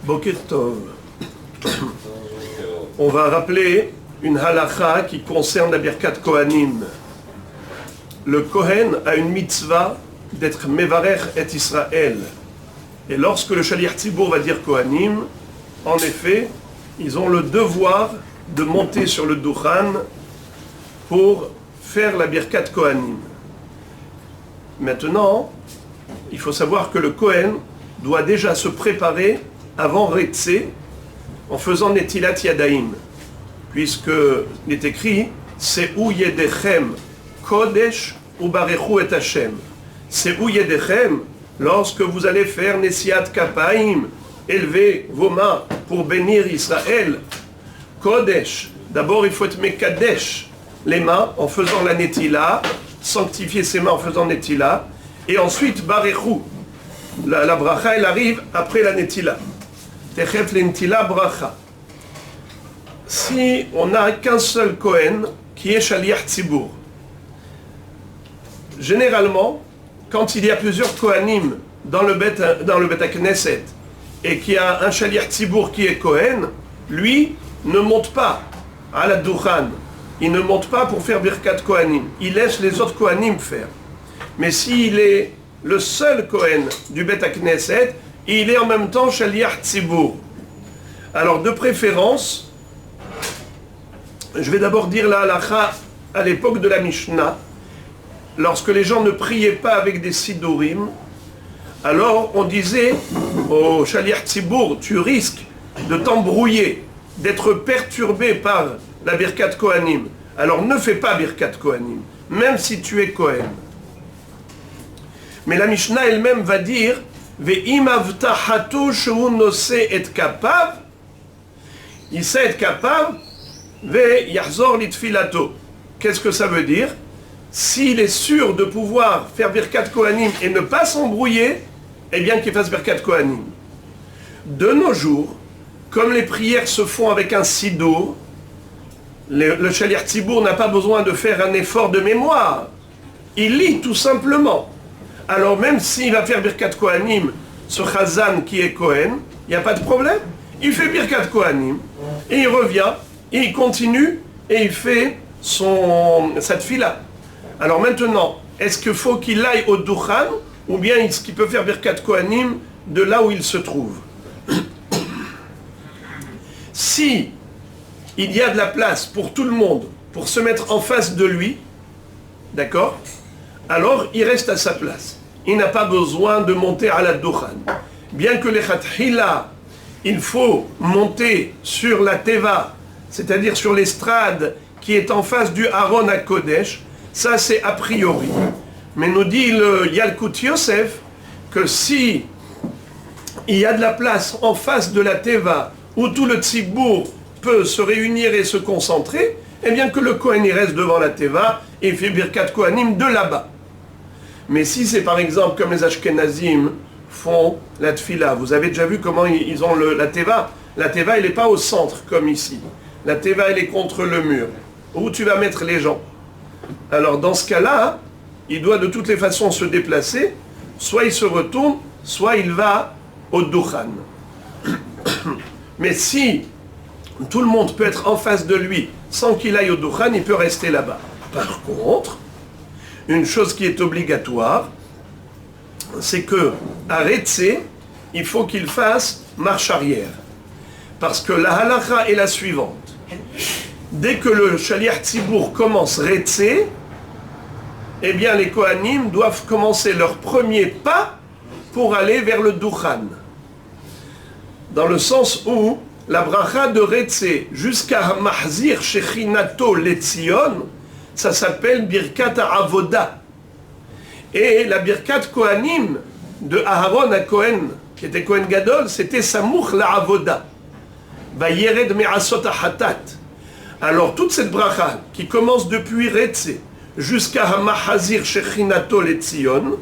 Boker Tov. On va rappeler une halakha qui concerne la Birkat Kohanim. Le Kohen a une mitzvah d'être Mevarech et Israël. Et lorsque le Shaliach Tzibur va dire Kohanim, en effet, ils ont le devoir de monter sur le Duchan pour faire la Birkat Kohanim. Maintenant, il faut savoir que le Kohen doit déjà se préparer avant Retzé en faisant Netilat Yadaim, puisque il est écrit Se'u Yedechem Kodesh Ubarechu et Hashem. Se'u Yedechem, lorsque vous allez faire Nesiat Kapaim, élevez vos mains pour bénir Israël. Kodesh, d'abord il faut être Mekadesh, les mains en faisant la Netila, sanctifier ses mains en faisant Netila, et ensuite Barechu. La bracha, elle arrive après la Netila. Techef l'Netila bracha. Si on n'a qu'un seul Kohen qui est Shaliach Tzibur, généralement, quand il y a plusieurs Kohanim dans le Bet HaKnesset et qu'il y a un Shaliach Tzibur qui est Kohen, lui ne monte pas à la Duchan. Il ne monte pas pour faire Birkat Kohanim. Il laisse les autres Kohanim faire. Mais s'il est le seul Kohen du Bet HaKnesset, il est en même temps Shaliach Tzibur. Alors de préférence, je vais d'abord dire la halakha à l'époque de la Mishnah, lorsque les gens ne priaient pas avec des sidurim, alors on disait au Shaliach Tzibur, tu risques de t'embrouiller, d'être perturbé par la Birkat Kohanim. Alors ne fais pas Birkat Kohanim, même si tu es Kohen. Mais la Mishnah elle-même va dire Ve'im avtahatu shehu nose et kapav, il sait être capable, ve'yachzor litfilato. Qu'est-ce que ça veut dire? S'il est sûr de pouvoir faire Birkat Kohanim et ne pas s'embrouiller, eh bien qu'il fasse Birkat Kohanim. De nos jours, comme les prières se font avec un sidour, le Shaliach Tzibur n'a pas besoin de faire un effort de mémoire. Il lit tout simplement. Alors même s'il va faire Birkat Kohanim, ce Chazan qui est Kohen, il n'y a pas de problème. Il fait Birkat Kohanim, et il revient, et il continue, et il fait sa tfila. Alors maintenant, est-ce qu'il faut qu'il aille au Duchan, ou bien est-ce qu'il peut faire Birkat Kohanim de là où il se trouve? Si il y a de la place pour tout le monde, pour se mettre en face de lui, d'accord? Alors il reste à sa place. Il n'a pas besoin de monter à la Duchan. Bien que les Khatkhila, il faut monter sur la Teva, c'est-à-dire sur l'estrade qui est en face du Aaron à Kodesh, ça c'est a priori. Mais nous dit le Yalkut Yosef que si il y a de la place en face de la Teva où tout le Tzibur peut se réunir et se concentrer, eh bien que le Kohen il reste devant la Teva et il fait Birkat Kohanim de là-bas. Mais si c'est par exemple comme les Ashkenazim font la Tfila, vous avez déjà vu comment ils ont la Teva. La Teva elle n'est pas au centre comme ici. La Teva elle est contre le mur. Où tu vas mettre les gens? Alors dans ce cas-là, il doit de toutes les façons se déplacer, soit il se retourne, soit il va au Duchan. Mais si tout le monde peut être en face de lui sans qu'il aille au Duchan, il peut rester là-bas. Par contre, une chose qui est obligatoire, c'est que à Retzé, il faut qu'il fasse marche arrière. Parce que la halakha est la suivante. Dès que le Shaliach Tzibur commence Retzé, eh bien les Kohanim doivent commencer leur premier pas pour aller vers le Duchan. Dans le sens où la bracha de Retzé jusqu'à Mahzir Shechinato Letzion, ça s'appelle Birkat Avoda. Et la Birkat Kohanim de Aharon à Kohen, qui était Kohen Gadol, c'était Samouch la Avoda. Vayered Me'asot Hatat. Alors toute cette bracha qui commence depuis Retzé jusqu'à Mahazir Shechinato Letzion,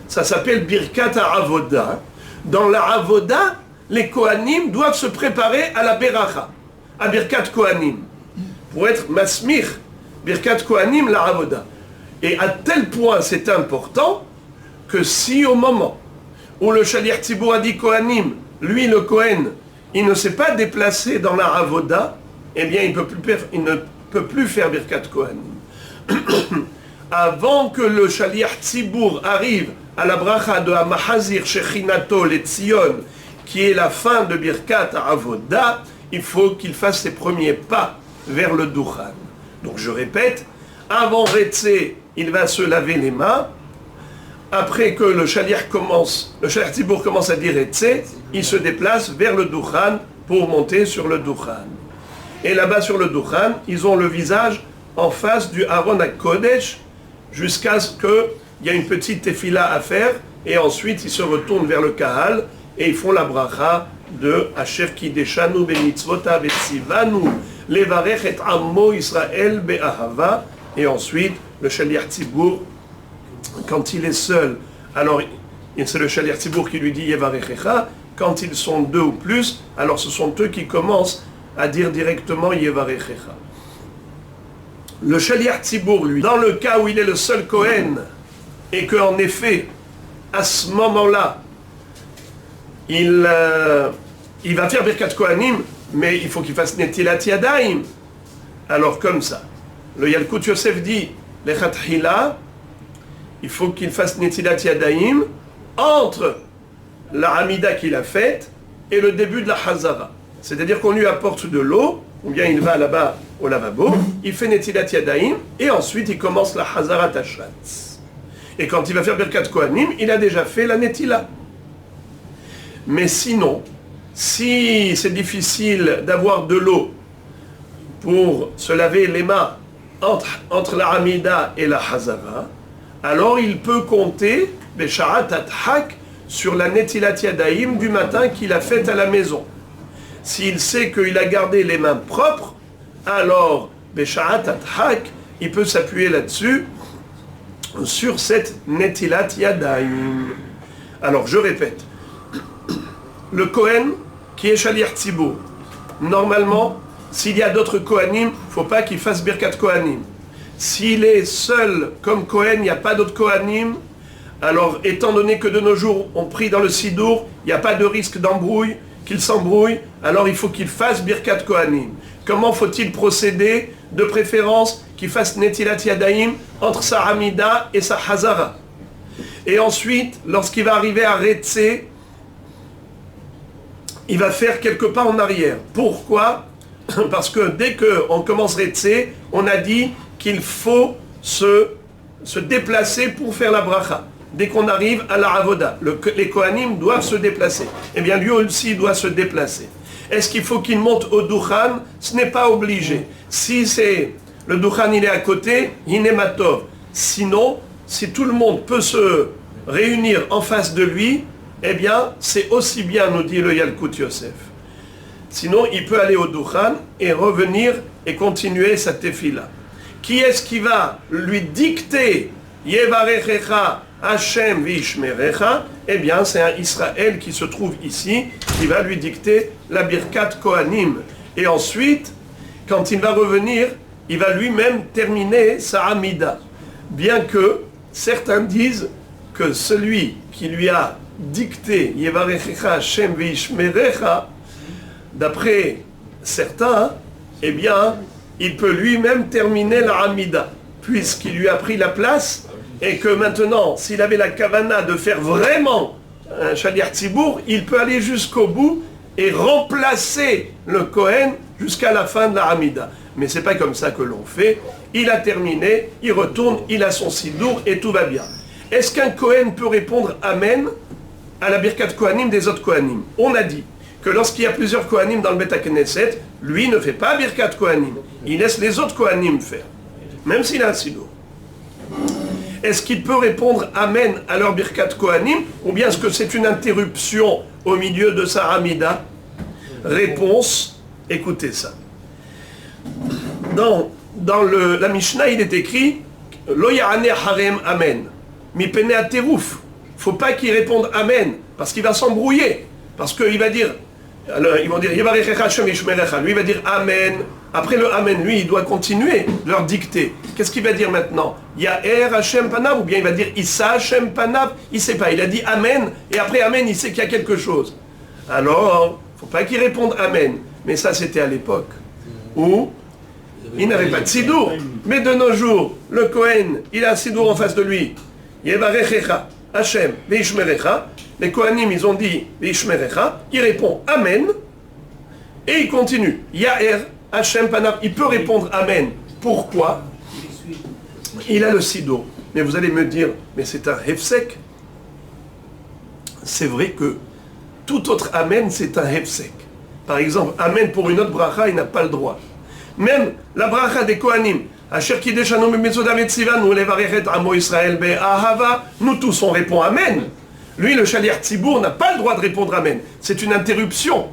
ça s'appelle Birkat Avoda. Dans la Avoda, les Kohanim doivent se préparer à la Beracha, à Birkat Kohanim, pour être Masmich, Birkat Kohanim, la Avoda. Et à tel point c'est important que si au moment où le Shaliach Tzibur a dit Kohanim, lui le Kohen, il ne s'est pas déplacé dans la avoda, eh bien il ne peut plus faire Birkat Kohanim. Avant que le Shaliach Tzibour arrive à la bracha de Hamahazir Shechinato le Tzion, qui est la fin de Birkat Avoda, il faut qu'il fasse ses premiers pas vers le Duchan. Donc je répète, avant Retzé, il va se laver les mains. Après que le Shaliach Tzibour commence à dire Retzé, il se déplace vers le Duchan pour monter sur le Duchan. Et là-bas sur le Duchan, ils ont le visage en face du Aaron HaKodesh, jusqu'à ce qu'il y ait une petite tefila à faire, et ensuite ils se retournent vers le Kahal, et ils font la bracha de Asher Kideshanu Bemitzvota Vetzivanu Levarech et Ammo Israël Be'ahava, et ensuite le Shaliach Tzibour, quand il est seul, alors c'est le Shaliach Tzibour qui lui dit Yevarechecha, quand ils sont deux ou plus, alors ce sont eux qui commencent à dire directement Yevarechecha. Le Shaliach Tzibour, lui, dans le cas où il est le seul Kohen, et qu'en effet, à ce moment-là, il va faire Birkat Kohanim, mais il faut qu'il fasse Netilat Yadayim. Alors comme ça, le Yalkut Yosef dit, Lechatchila, il faut qu'il fasse Netilat Yadayim entre la Hamida qu'il a faite et le début de la Hazara. C'est-à-dire qu'on lui apporte de l'eau, ou bien il va là-bas au lavabo, il fait Netilat Yadayim, et ensuite il commence la Hazara Tashatz. Et quand il va faire Birkat Kohanim, il a déjà fait la Netila. Mais sinon, si c'est difficile d'avoir de l'eau pour se laver les mains entre la Hamida et la Hazara, alors il peut compter Besharat Adhak sur la Netilat Yadayim du matin qu'il a faite à la maison. S'il sait qu'il a gardé les mains propres, alors Besharat Adhak, il peut s'appuyer là-dessus, sur cette Netilat Yadayim. Alors je répète, le Kohen qui est Shaliach Tzibour, normalement, s'il y a d'autres Kohanim, il ne faut pas qu'il fasse Birkat Kohanim. S'il est seul comme Kohen, il n'y a pas d'autres Kohanim, alors étant donné que de nos jours on prie dans le Sidour, il n'y a pas de risque d'embrouille, qu'il s'embrouille, alors il faut qu'il fasse Birkat Kohanim. Comment faut-il procéder? De préférence qu'il fasse Netilat Yadayim entre sa Hamida et sa Hazara. Et ensuite, lorsqu'il va arriver à Retzé, il va faire quelques pas en arrière. Pourquoi? Parce que dès qu'on commence Retzé, on a dit qu'il faut se déplacer pour faire la bracha. Dès qu'on arrive à la Avoda, les Kohanim doivent se déplacer. Eh bien, lui aussi doit se déplacer. Est-ce qu'il faut qu'il monte au Duchan? Ce n'est pas obligé. Si le Duchan il est à côté, Hinematov. Sinon, si tout le monde peut se réunir en face de lui, eh bien, c'est aussi bien, nous dit le Yalkut Yosef. Sinon, il peut aller au Duchan et revenir et continuer sa tefila. Qui est-ce qui va lui dicter Yevarechecha Hashem vishmerecha? Eh bien, c'est un Israël qui se trouve ici, qui va lui dicter la Birkat Kohanim. Et ensuite, quand il va revenir, il va lui-même terminer sa Hamida. Bien que certains disent que celui qui lui a dicté Yevarechecha Hashem vishmerecha, d'après certains, eh bien, il peut lui-même terminer la Hamida, puisqu'il lui a pris la place, et que maintenant, s'il avait la kavana de faire vraiment un Shaliach Tzibour, il peut aller jusqu'au bout et remplacer le Kohen jusqu'à la fin de la Hamida. Mais c'est pas comme ça que l'on fait. Il a terminé, il retourne, il a son sidour et tout va bien. Est-ce qu'un Kohen peut répondre Amen à la Birkat Kohanim des autres Kohanim? On a dit que lorsqu'il y a plusieurs Kohanim dans le Bet HaKnesset, lui ne fait pas Birkat Kohanim. Il laisse les autres Kohanim faire, même s'il a un sidour. Est-ce qu'il peut répondre Amen à leur Birkat Kohanim, ou bien est-ce que c'est une interruption au milieu de sa Hamida? Réponse, écoutez ça. Dans la Mishnah, il est écrit Lo ya'ane harem Amen, mi pene aterouf. Faut pas qu'il réponde Amen, parce qu'il va s'embrouiller. Parce qu'il va dire, alors, ils vont dire Yevarechecha Hashem vishmerecha. Lui, il va dire Amen. Après le Amen, lui, il doit continuer leur dicter. Qu'est-ce qu'il va dire maintenant? Ya'er Hashem Panav, ou bien il va dire Issa Hashem Panav? Il ne sait pas. Il a dit Amen, et après Amen, il sait qu'il y a quelque chose. Alors, Il ne faut pas qu'il réponde Amen. Mais ça, c'était à l'époque où il n'avait pas de sidour. Mais de nos jours, le Kohen, il a un sidour en face de lui. Yevarechecha, Hashem, Veishmerecha. Les Kohanim, ils ont dit Veishmerecha. Il répond Amen. Et il continue. Yaher, Hashem, Panav. Il peut répondre Amen. Pourquoi? Il a le sidour. Mais vous allez me dire, mais c'est un hefsek. C'est vrai que tout autre Amen, c'est un hefsek. Par exemple, Amen pour une autre bracha, il n'a pas le droit. Même la bracha des Kohanim, Asher Kideshanu Mitzvodav et Tzivan, nous levarechet Amo Israël be'ahava, nous tous on répond Amen. Lui, le Shaliach Tzibour, n'a pas le droit de répondre Amen. C'est une interruption.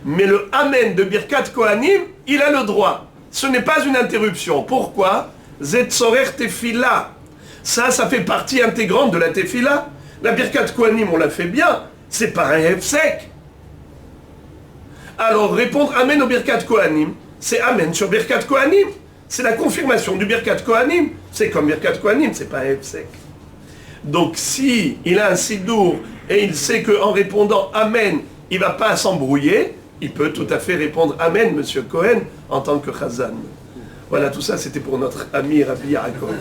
Mais le Amen de Birkat Kohanim, il a le droit. Ce n'est pas une interruption. Pourquoi? Zetzorer Tefila. Ça fait partie intégrante de la Tefila. La Birkat Kohanim, on la fait bien. C'est pas un hefsek. Alors, répondre Amen au Birkat Kohanim, c'est Amen sur Birkat Kohanim. C'est la confirmation du Birkat Kohanim. C'est comme Birkat Kohanim, c'est pas un hefsek. Donc, si il a un sidour et il sait qu'en répondant Amen, il ne va pas s'embrouiller, il peut tout à fait répondre Amen, Monsieur Cohen, en tant que Chazan. Voilà, tout ça, c'était pour notre ami Rabbi Yaakov.